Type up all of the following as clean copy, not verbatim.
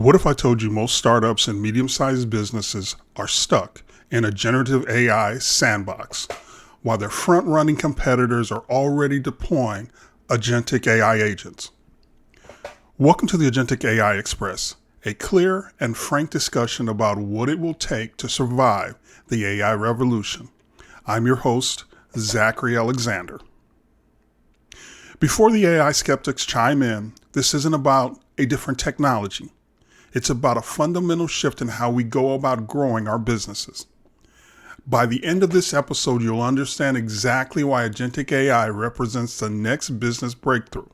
What if I told you most startups and medium-sized businesses are stuck in a generative AI sandbox while their front-running competitors are already deploying agentic AI agents? Welcome to the Agentic AI Express, a clear and frank discussion about what it will take to survive the AI revolution. I'm your host, Zachary Alexander. Before the AI skeptics chime in, this isn't about a different technology. It's about a fundamental shift in how we go about growing our businesses. By the end of this episode, you'll understand exactly why agentic AI represents the next business breakthrough.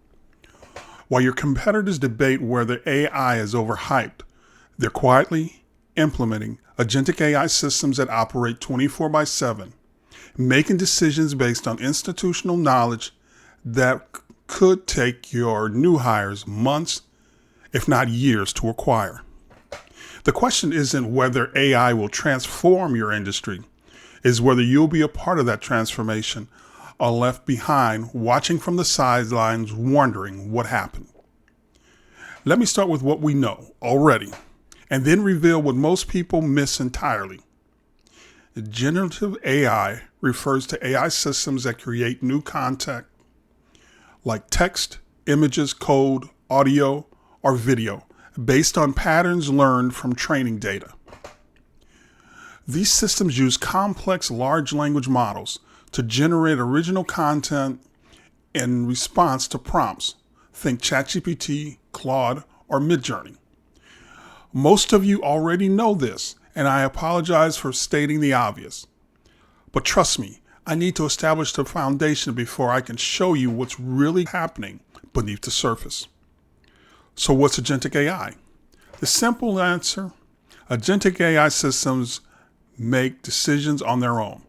While your competitors debate whether AI is overhyped, they're quietly implementing agentic AI systems that operate 24/7, making decisions based on institutional knowledge that could take your new hires months, if not years, to acquire. The question isn't whether AI will transform your industry, it's whether you'll be a part of that transformation or left behind watching from the sidelines wondering what happened. Let me start with what we know already and then reveal what most people miss entirely. Generative AI refers to AI systems that create new content like text, images, code, audio, or video based on patterns learned from training data. These systems use complex large language models to generate original content in response to prompts. Think ChatGPT, Claude, or Midjourney. Most of you already know this, and I apologize for stating the obvious. But trust me, I need to establish the foundation before I can show you what's really happening beneath the surface. So what's agentic AI? The simple answer, agentic AI systems make decisions on their own,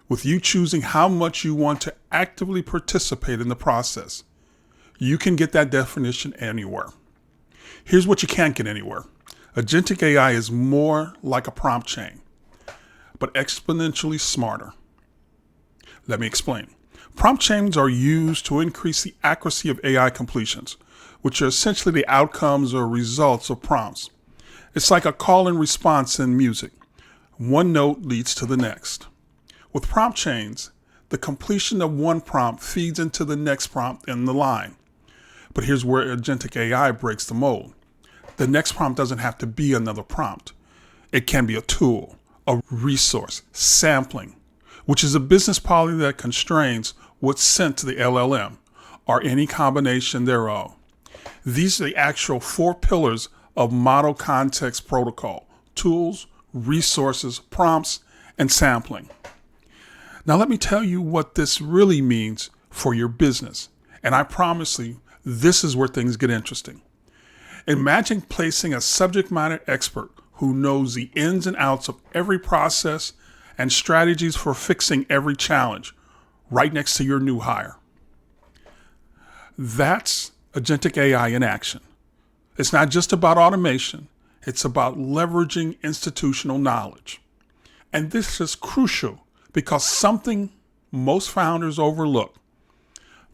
with you choosing how much you want to actively participate in the process. You can get that definition anywhere. Here's what you can't get anywhere. Agentic AI is more like a prompt chain, but exponentially smarter. Let me explain. Prompt chains are used to increase the accuracy of AI completions, which are essentially the outcomes or results of prompts. It's like a call and response in music. One note leads to the next. With prompt chains, the completion of one prompt feeds into the next prompt in the line. But here's where agentic AI breaks the mold. The next prompt doesn't have to be another prompt. It can be a tool, a resource, sampling, which is a business policy that constrains what's sent to the LLM, or any combination thereof. These are the actual 4 pillars of model context protocol: tools, resources, prompts, and sampling. Now let me tell you what this really means for your business. And I promise you, this is where things get interesting. Imagine placing a subject matter expert who knows the ins and outs of every process and strategies for fixing every challenge right next to your new hire. That's agentic AI in action. It's not just about automation, it's about leveraging institutional knowledge. And this is crucial because something most founders overlook: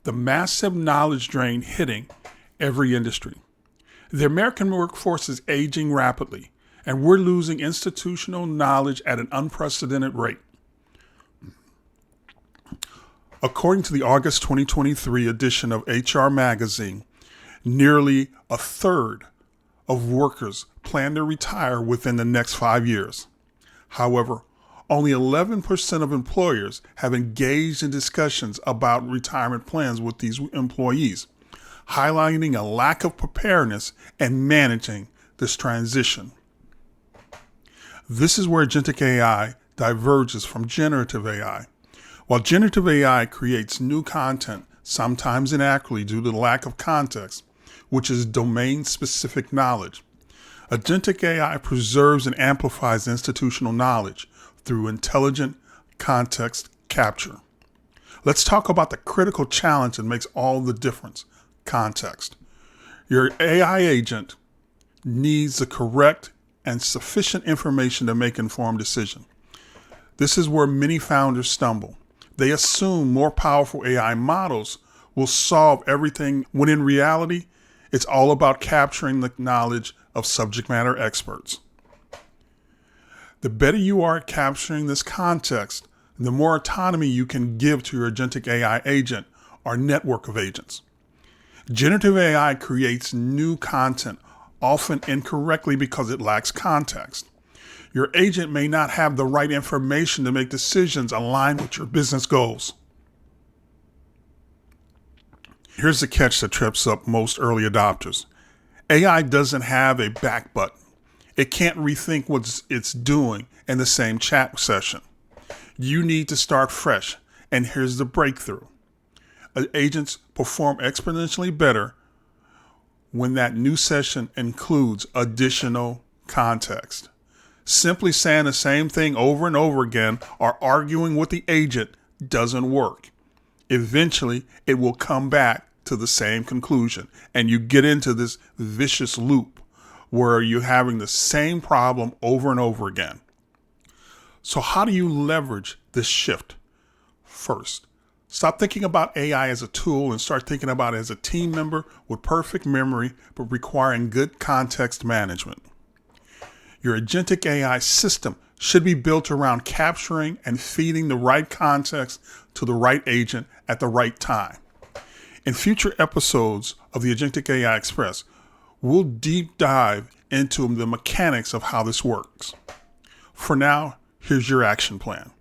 the massive knowledge drain hitting every industry. The American workforce is aging rapidly, and we're losing institutional knowledge at an unprecedented rate. According to the August 2023 edition of HR Magazine, nearly a third of workers plan to retire within the next 5 years. However, only 11% of employers have engaged in discussions about retirement plans with these employees, highlighting a lack of preparedness and managing this transition. This is where agentic AI diverges from generative AI. While generative AI creates new content, sometimes inaccurately due to the lack of context, which is domain-specific knowledge, agentic AI preserves and amplifies institutional knowledge through intelligent context capture. Let's talk about the critical challenge that makes all the difference: context. Your AI agent needs the correct and sufficient information to make informed decisions. This is where many founders stumble. They assume more powerful AI models will solve everything, when in reality, it's all about capturing the knowledge of subject matter experts. The better you are at capturing this context, the more autonomy you can give to your agentic AI agent or network of agents. Generative AI creates new content, often incorrectly because it lacks context. Your agent may not have the right information to make decisions aligned with your business goals. Here's the catch that trips up most early adopters. AI doesn't have a back button. It can't rethink what it's doing in the same chat session. You need to start fresh, and here's the breakthrough. Agents perform exponentially better when that new session includes additional context. Simply saying the same thing over and over again or arguing with the agent doesn't work. Eventually, it will come back to the same conclusion, and you get into this vicious loop where you're having the same problem over and over again. So how do you leverage this shift? First, stop thinking about AI as a tool and start thinking about it as a team member with perfect memory but requiring good context management. Your agentic AI system should be built around capturing and feeding the right context to the right agent at the right time. In future episodes of the Agentic AI Express, we'll deep dive into the mechanics of how this works. For now, here's your action plan.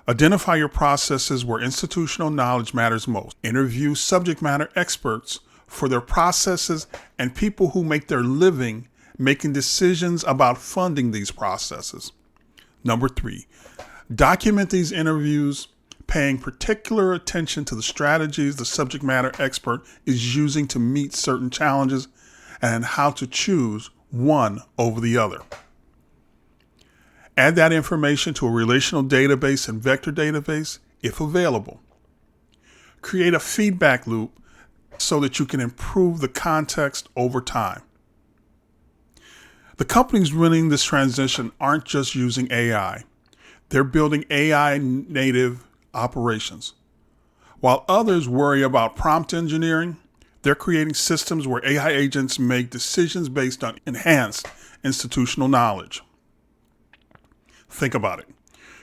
Identify your processes where institutional knowledge matters most. Interview subject matter experts for their processes and people who make their living making decisions about funding these processes. Number 3, document these interviews, paying particular attention to the strategies the subject matter expert is using to meet certain challenges and how to choose one over the other. Add that information to a relational database and vector database if available. Create a feedback loop so that you can improve the context over time. The companies running this transition aren't just using AI. They're building AI native operations. While others worry about prompt engineering, they're creating systems where AI agents make decisions based on enhanced institutional knowledge. Think about it.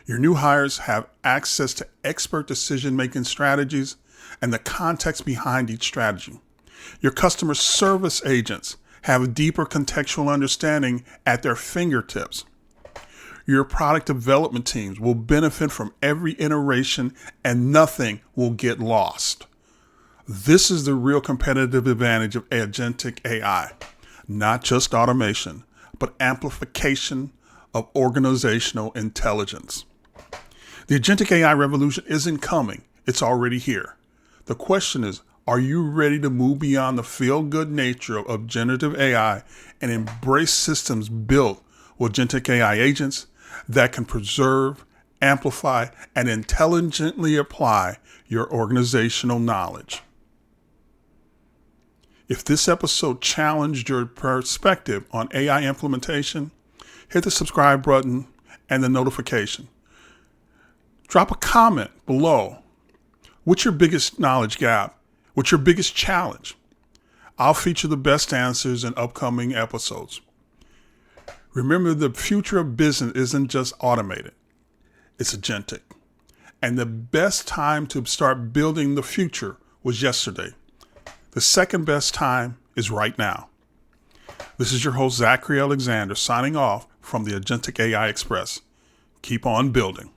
Your new hires have access to expert decision-making strategies and the context behind each strategy. Your customer service agents have a deeper contextual understanding at their fingertips. Your product development teams will benefit from every iteration and nothing will get lost. This is the real competitive advantage of agentic AI, not just automation, but amplification of organizational intelligence. The agentic AI revolution isn't coming, it's already here. The question is, are you ready to move beyond the feel-good nature of generative AI and embrace systems built with agentic AI agents that can preserve, amplify, and intelligently apply your organizational knowledge? If this episode challenged your perspective on AI implementation, hit the subscribe button and the notification. Drop a comment below. What's your biggest knowledge gap? What's your biggest challenge? I'll feature the best answers in upcoming episodes. Remember, the future of business isn't just automated, it's agentic. And the best time to start building the future was yesterday. The second best time is right now. This is your host, Zachary Alexander, signing off from the Agentic AI Express. Keep on building.